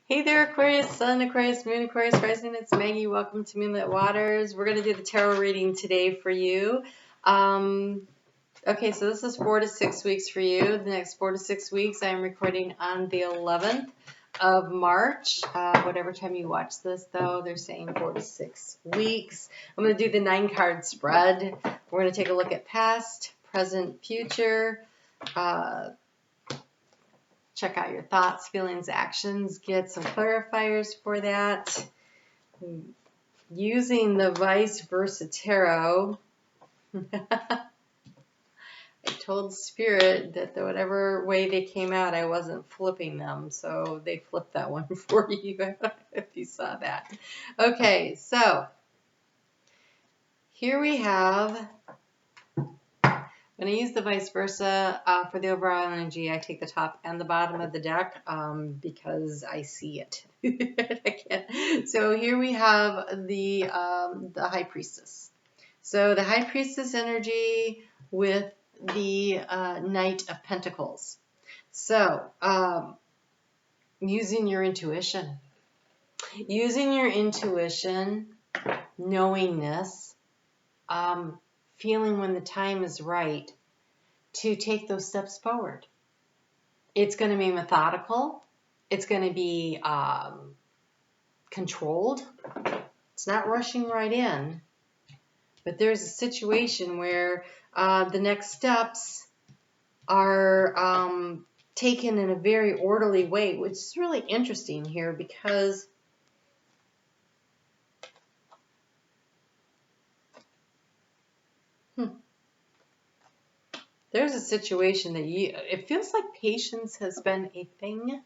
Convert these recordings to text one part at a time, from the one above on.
Hey there, Aquarius, Sun, Aquarius, Moon, Aquarius, Rising. It's Maggie. Welcome to Moonlit Waters. We're going to do the tarot reading today for you. Okay, so this is 4 to 6 weeks for you. The next 4 to 6 weeks, I am recording on the 11th of March. Whatever time you watch this, though, they're saying 4 to 6 weeks. I'm going to do the 9-card spread. We're going to take a look at past, present, future. Check out your thoughts, feelings, actions. Get some clarifiers for that. Using the vice versa tarot, I told Spirit that whatever way they came out, I wasn't flipping them. So they flipped that one for you, if you saw that. Okay, so here we have... I'm going to use the vice versa for the overall energy. I take the top and the bottom of the deck because I see it. I can't. So here we have the High Priestess. So the High Priestess energy with the Knight of Pentacles. So using your intuition. Using your intuition, knowingness, feeling when the time is right to take those steps forward. It's going to be methodical. It's going to be controlled. It's not rushing right in. But there's a situation where the next steps are taken in a very orderly way, which is really interesting here because there's a situation that it feels like patience has been a thing,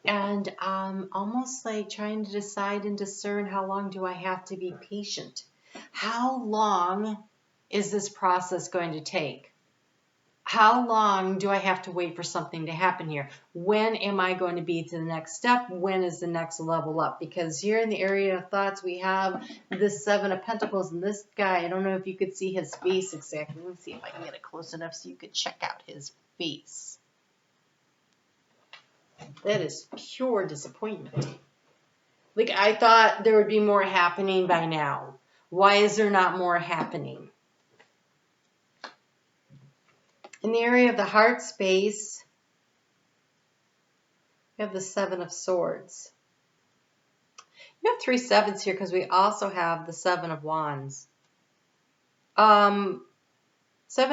and almost like trying to decide and discern how long do I have to be patient? How long is this process going to take? How long do I have to wait for something to happen here? When am I going to be to the next step? When is the next level up? Because here in the area of thoughts, we have the 7 of Pentacles, and this guy, I don't know if you could see his face exactly. Let me see if I can get it close enough so you could check out his face. That is pure disappointment. Like, I thought there would be more happening by now. Why is there not more happening? In the area of the heart space, we have the 7 of Swords. You have 3 sevens here because we also have the 7 of Wands. 7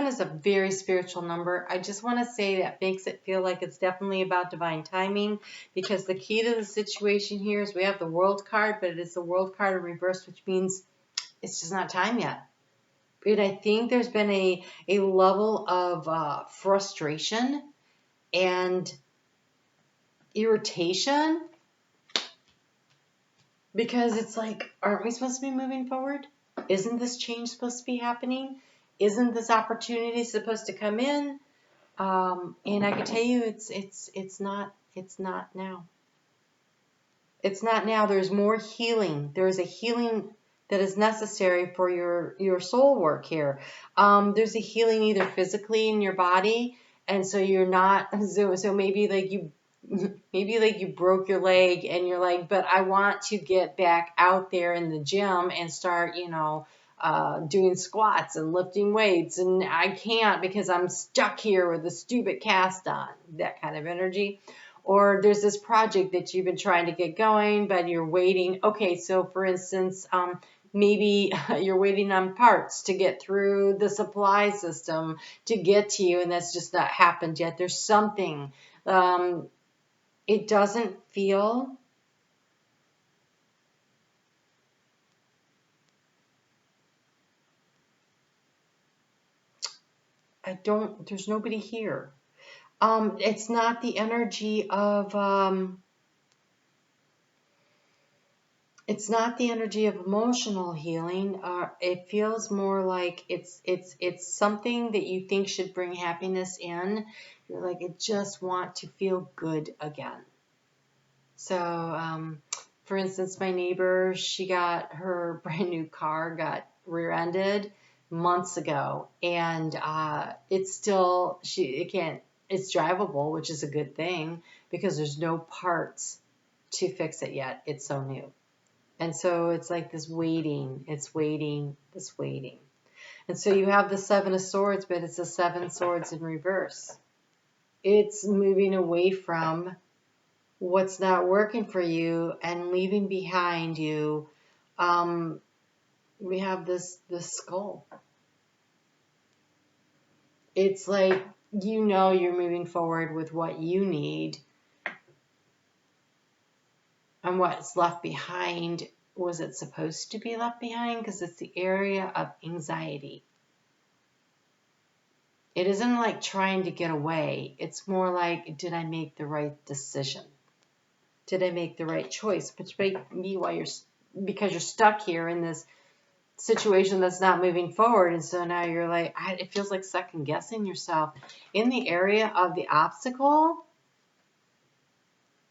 is a very spiritual number. I just want to say that makes it feel like it's definitely about divine timing, because the key to the situation here is we have the World card, but it is the World card in reverse, which means it's just not time yet. But I think there's been a level of frustration and irritation, because it's like, aren't we supposed to be moving forward? Isn't this change supposed to be happening? Isn't this opportunity supposed to come in? And I can tell you, it's not now. It's not now. There's more healing. There's a healing that is necessary for your soul work here. There's a healing either physically in your body, and so you're not, so maybe like you broke your leg and you're like, but I want to get back out there in the gym and start, doing squats and lifting weights, and I can't because I'm stuck here with a stupid cast on, that kind of energy. Or there's this project that you've been trying to get going, but you're waiting. Okay, so for instance, maybe you're waiting on parts to get through the supply system to get to you, and that's just not happened yet. There's something. It doesn't feel there's nobody here. It's not the energy of emotional healing. It feels more like it's something that you think should bring happiness in. You're like, I just want to feel good again. So, for instance, my neighbor, she got her brand new car, got rear-ended months ago, and it's drivable, which is a good thing because there's no parts to fix it yet. It's so new. And so it's like this waiting, it's waiting, this waiting. And so you have the Seven of Swords, but it's the Seven Swords in reverse. It's moving away from what's not working for you and leaving behind you. We have this skull. It's like, you know, you're moving forward with what you need, and what's left behind, was it supposed to be left behind? Because it's the area of anxiety. It isn't like trying to get away. It's more like, did I make the right decision? Did I make the right choice? Which may be why because you're stuck here in this situation that's not moving forward. And so now you're like, it feels like second guessing yourself. In the area of the obstacle,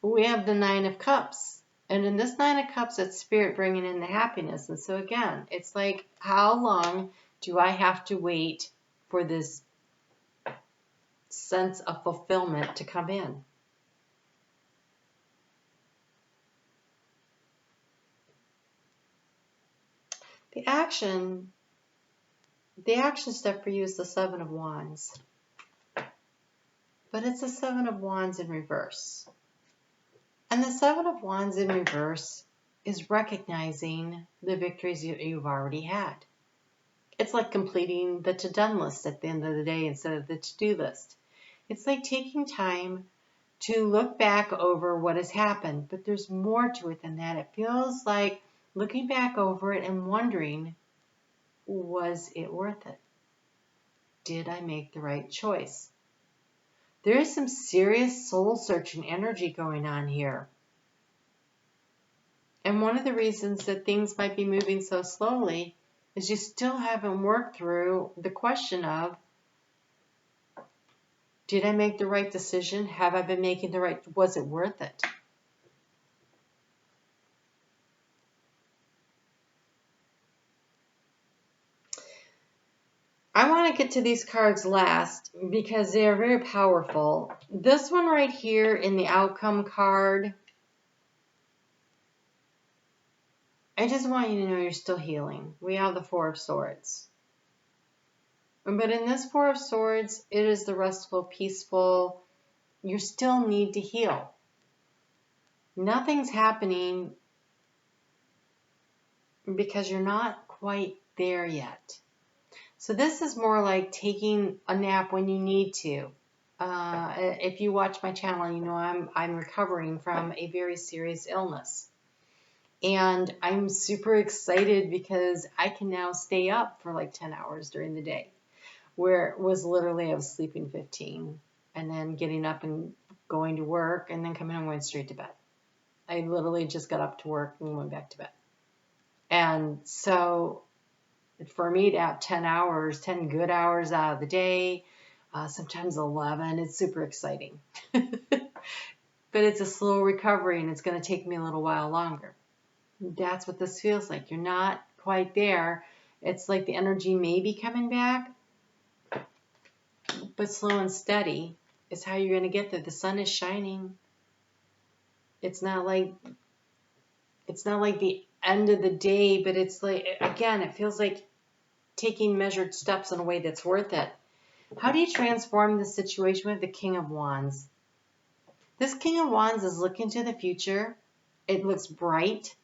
we have the Nine of Cups. And in this Nine of Cups, it's Spirit bringing in the happiness. And so again, it's like, how long do I have to wait for this sense of fulfillment to come in? The action step for you is the Seven of Wands. But it's the Seven of Wands in reverse. And the Seven of Wands in reverse is recognizing the victories you've already had. It's like completing the to-done list at the end of the day instead of the to-do list. It's like taking time to look back over what has happened, but there's more to it than that. It feels like looking back over it and wondering, was it worth it? Did I make the right choice? There is some serious soul-searching energy going on here. And one of the reasons that things might be moving so slowly is you still haven't worked through the question of, did I make the right decision? Have I been making the right, was it worth it? I want to get to these cards last because they are very powerful. This one right here in the outcome card, I just want you to know you're still healing. We have the Four of Swords. But in this Four of Swords, it is the restful, peaceful. You still need to heal. Nothing's happening because you're not quite there yet. So this is more like taking a nap when you need to. If you watch my channel, you know I'm recovering from a very serious illness. And I'm super excited because I can now stay up for like 10 hours during the day, where it was literally I was sleeping 15 and then getting up and going to work and then coming home and going straight to bed. I literally just got up to work and went back to bed. And so for me to have 10 hours, 10 good hours out of the day, sometimes 11, it's super exciting. But it's a slow recovery and it's going to take me a little while longer. That's what this feels like. You're not quite there. It's like the energy may be coming back, but slow and steady is how you're going to get there. The sun is shining. It's not like the end of the day, but it's like, again, it feels like taking measured steps in a way that's worth it. How do you transform the situation with the King of Wands? This King of Wands is looking to the future. It looks bright.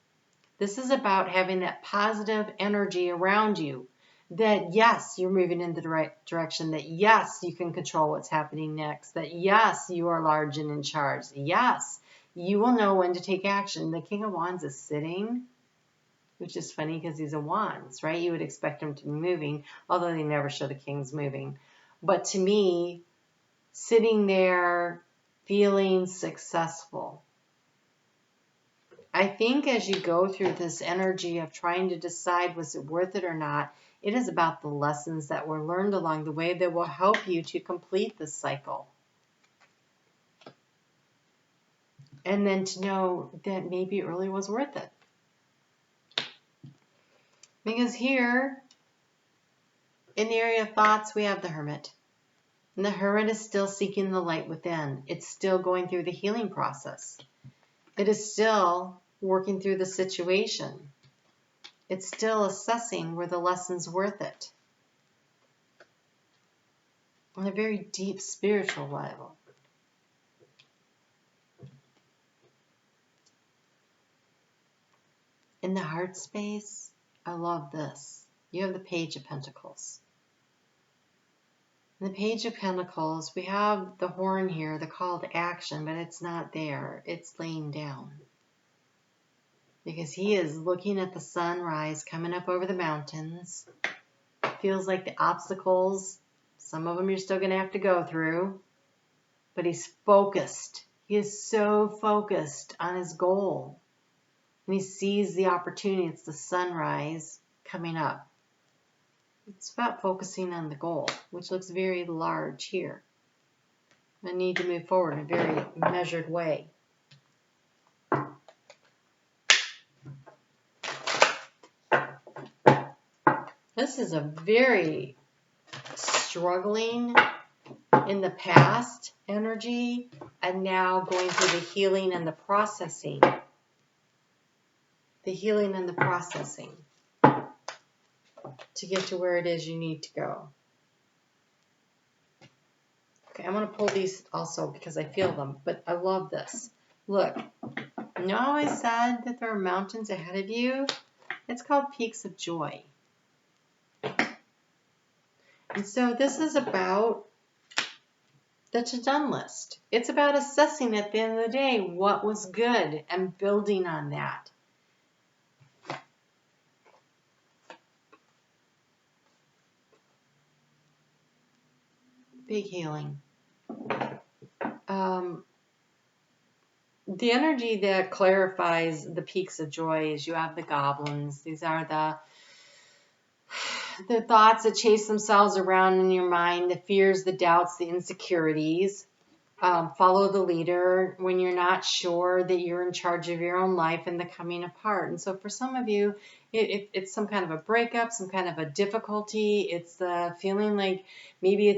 This is about having that positive energy around you. That yes, you're moving in the right direction. That yes, you can control what's happening next. That yes, you are large and in charge. Yes, you will know when to take action. The King of Wands is sitting, which is funny because he's a wands, right? You would expect him to be moving, although they never show the kings moving. But to me, sitting there feeling successful. I think as you go through this energy of trying to decide was it worth it or not, it is about the lessons that were learned along the way that will help you to complete this cycle. And then to know that maybe it really was worth it. Because here, in the area of thoughts, we have the Hermit. And the Hermit is still seeking the light within. It's still going through the healing process. It is still working through the situation. It's still assessing where the lesson's worth it. On a very deep spiritual level. In the heart space, I love this. You have the Page of Pentacles. In the Page of Pentacles, we have the horn here, the call to action, but it's not there. It's laying down. Because he is looking at the sunrise coming up over the mountains. Feels like the obstacles, some of them you're still going to have to go through. But he's focused. He is so focused on his goal. And he sees the opportunity. It's the sunrise coming up. It's about focusing on the goal, which looks very large here. I need to move forward in a very measured way. This is a very struggling in the past energy, and now going through the healing and the processing. The healing and the processing to get to where it is you need to go. Okay, I'm going to pull these also because I feel them, but I love this. Look, you know how I said that there are mountains ahead of you? It's called peaks of joy. And so this is about the to-done list. It's about assessing at the end of the day what was good and building on that. Big healing. The energy that clarifies the peaks of joy is you have the goblins. These are the thoughts that chase themselves around in your mind, the fears, the doubts, the insecurities. Follow the leader when you're not sure that you're in charge of your own life and the coming apart. And so for some of you, it's some kind of a breakup, some kind of a difficulty. It's the feeling like maybe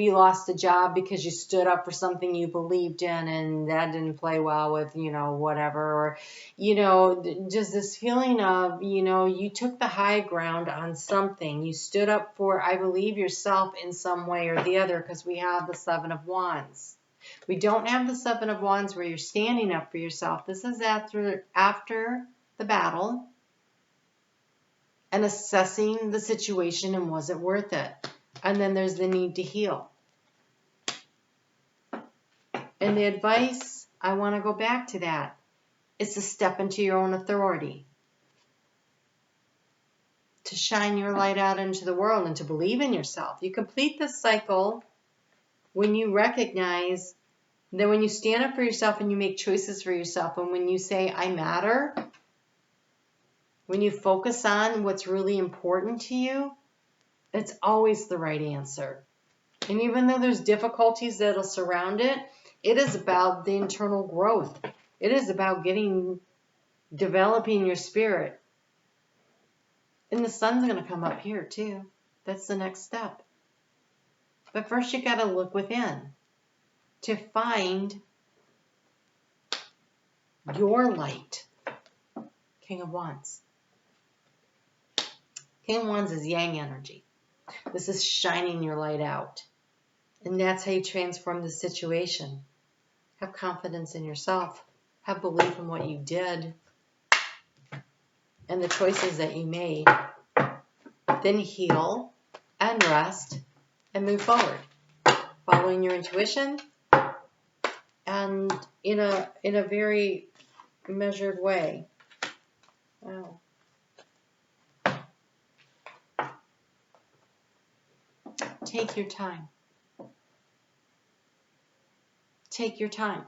you lost a job because you stood up for something you believed in and that didn't play well with, whatever. Or, just this feeling of, you took the high ground on something. You stood up for, I believe, yourself in some way or the other, because we have the Seven of Wands. We don't have the Seven of Wands where you're standing up for yourself. This is after the battle and assessing the situation and was it worth it? And then there's the need to heal. And the advice, I want to go back to that, is to step into your own authority. To shine your light out into the world and to believe in yourself. You complete this cycle when you recognize that when you stand up for yourself and you make choices for yourself, and when you say, I matter, when you focus on what's really important to you, it's always the right answer. And even though there's difficulties that'll surround it, it is about the internal growth. It is about developing your spirit. And the sun's going to come up here too. That's the next step. But first you got to look within to find your light. King of Wands. King of Wands is yang energy. This is shining your light out. And that's how you transform the situation. Have confidence in yourself. Have belief in what you did. And the choices that you made. Then heal and rest and move forward. Following your intuition and in a very measured way. Wow. Take your time. Take your time.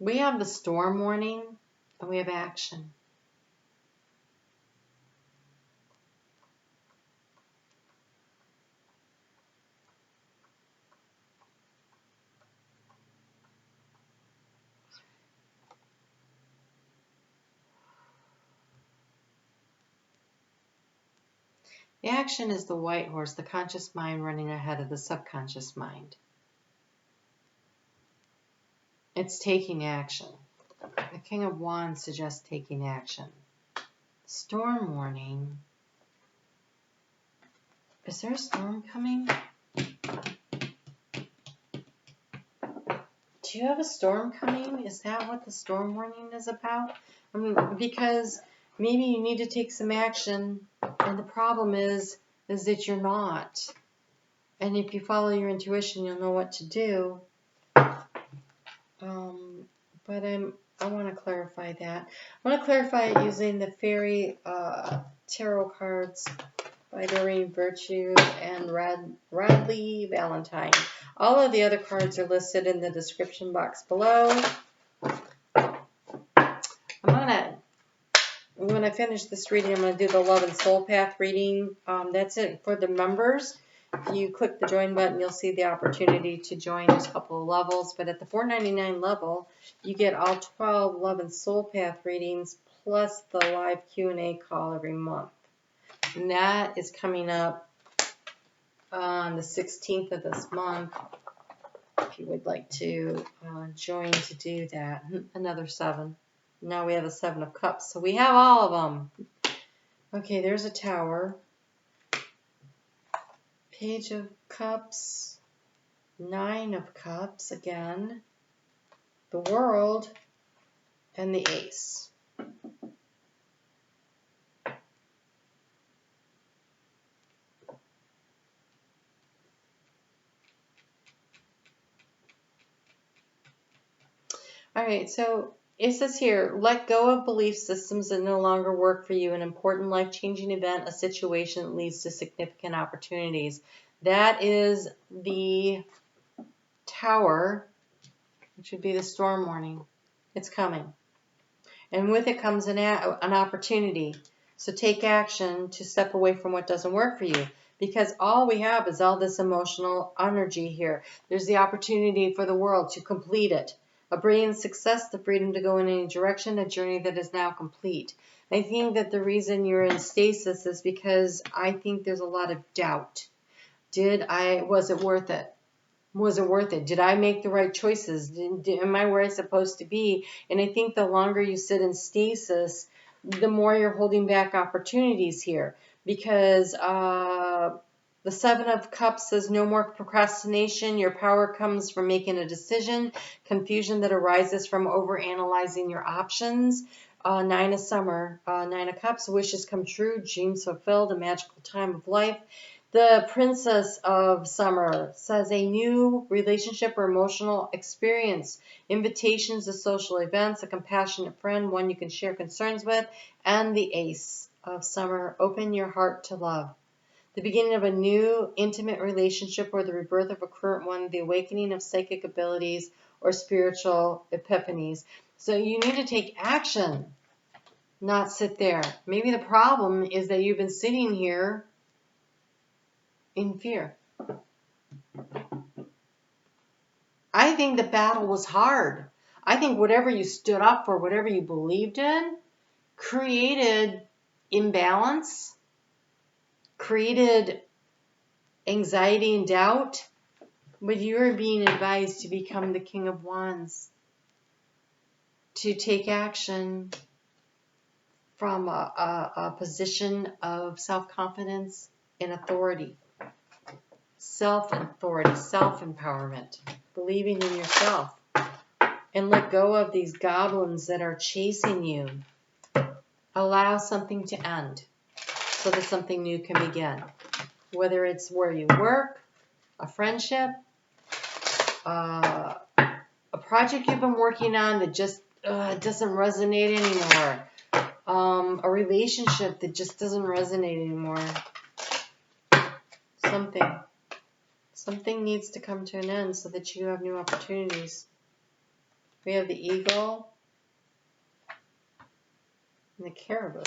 We have the storm warning and we have action. The action is the white horse, the conscious mind running ahead of the subconscious mind. It's taking action. The King of Wands suggests taking action. Storm warning. Is there a storm coming? Do you have a storm coming? Is that what the storm warning is about? I mean, because maybe you need to take some action, and the problem is that you're not. And if you follow your intuition, you'll know what to do. But I want to clarify that. I want to clarify it using the Fairy Tarot cards by Doreen Virtue and Radley Valentine. All of the other cards are listed in the description box below. When I finish this reading, I'm going to do the Love and Soul Path reading. That's it for the members. If you click the join button, you'll see the opportunity to join. There's a couple of levels, but at the $4.99 level, you get all 12 Love and Soul Path readings plus the live Q&A call every month. And that is coming up on the 16th of this month. If you would like to join to do that. Another 7. Now we have a 7 of Cups. So we have all of them. Okay, there's a Tower. Page of Cups. 9 of Cups again. The World. And the Ace. All right, so it says here, let go of belief systems that no longer work for you. An important life-changing event, a situation that leads to significant opportunities. That is the Tower, which would be the storm warning. It's coming. And with it comes an opportunity. So take action to step away from what doesn't work for you. Because all we have is all this emotional energy here. There's the opportunity for the world to complete it. A brilliant success, the freedom to go in any direction, a journey that is now complete. I think that the reason you're in stasis is because I think there's a lot of doubt. Was it worth it? Was it worth it? Did I make the right choices? Am I where I'm supposed to be? And I think the longer you sit in stasis, the more you're holding back opportunities here. Because the 7 of Cups says no more procrastination. Your power comes from making a decision. Confusion that arises from overanalyzing your options. 9 of Summer, 9 of Cups, wishes come true, dreams fulfilled, a magical time of life. The Princess of Summer says a new relationship or emotional experience. Invitations to social events, a compassionate friend, one you can share concerns with. And the Ace of Summer, open your heart to love. The beginning of a new intimate relationship or the rebirth of a current one, the awakening of psychic abilities or spiritual epiphanies. So you need to take action, not sit there. Maybe the problem is that you've been sitting here in fear. I think the battle was hard. I think whatever you stood up for, whatever you believed in, created imbalance, created anxiety and doubt, but you're being advised to become the King of Wands, to take action from a position of self-confidence and authority, self-authority, self-empowerment, believing in yourself, and let go of these goblins that are chasing you. Allow something to end so that something new can begin. Whether it's where you work, a friendship, a project you've been working on that just doesn't resonate anymore, a relationship that just doesn't resonate anymore. Something needs to come to an end so that you have new opportunities. We have the Eagle and the Caribou.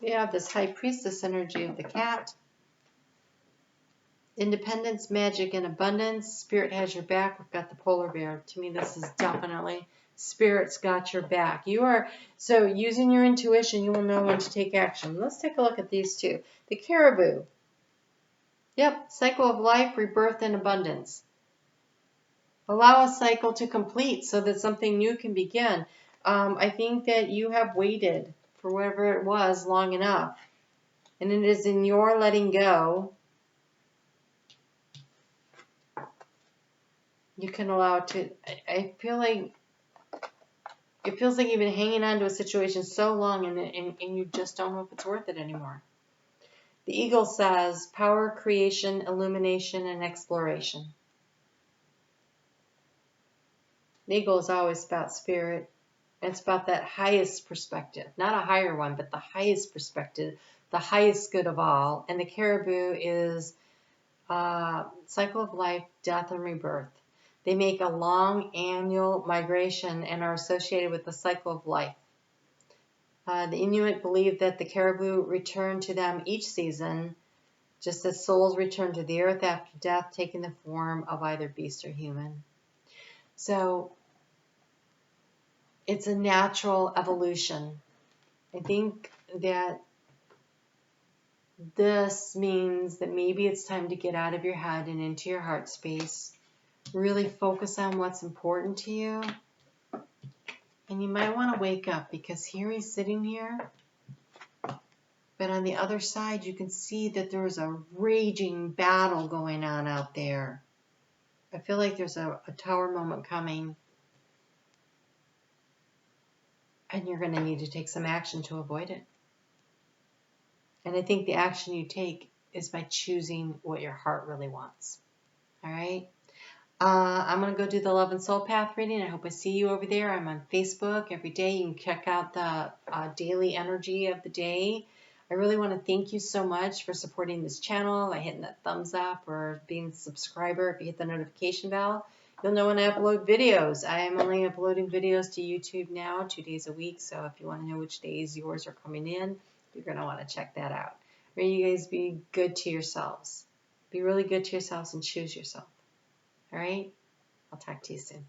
We have this High Priestess energy of the Cat. Independence, magic, and abundance. Spirit has your back. We've got the Polar Bear. To me, this is definitely Spirit's got your back. So using your intuition, you will know when to take action. Let's take a look at these two. The Caribou. Yep, cycle of life, rebirth, and abundance. Allow a cycle to complete so that something new can begin. I think that you have waited for whatever it was long enough. And it is in your letting go, you can allow it to, I feel like, it feels like you've been hanging on to a situation so long and you just don't know if it's worth it anymore. The eagle says power, creation, illumination, and exploration. The eagle is always about spirit. It's about that highest perspective, not a higher one, but the highest perspective, the highest good of all. And the caribou is cycle of life, death, and rebirth. They make a long annual migration and are associated with the cycle of life. The Inuit believe that the caribou return to them each season, just as souls return to the earth after death, taking the form of either beast or human. So it's a natural evolution. I think that this means that maybe it's time to get out of your head and into your heart space. Really focus on what's important to you. And you might want to wake up because here he's sitting here. But on the other side, you can see that there's a raging battle going on out there. I feel like there's a tower moment coming. And you're going to need to take some action to avoid it. And I think the action you take is by choosing what your heart really wants. All right? I'm going to go do the Love and Soul Path reading. I hope I see you over there. I'm on Facebook every day. You can check out the daily energy of the day. I really want to thank you so much for supporting this channel by hitting that thumbs up or being a subscriber. If you hit the notification bell, you'll know when I upload videos. I am only uploading videos to YouTube now 2 days a week. So if you want to know which days yours are coming in, you're going to want to check that out. Remember, you guys be good to yourselves. Be really good to yourselves and choose yourself. All right? I'll talk to you soon.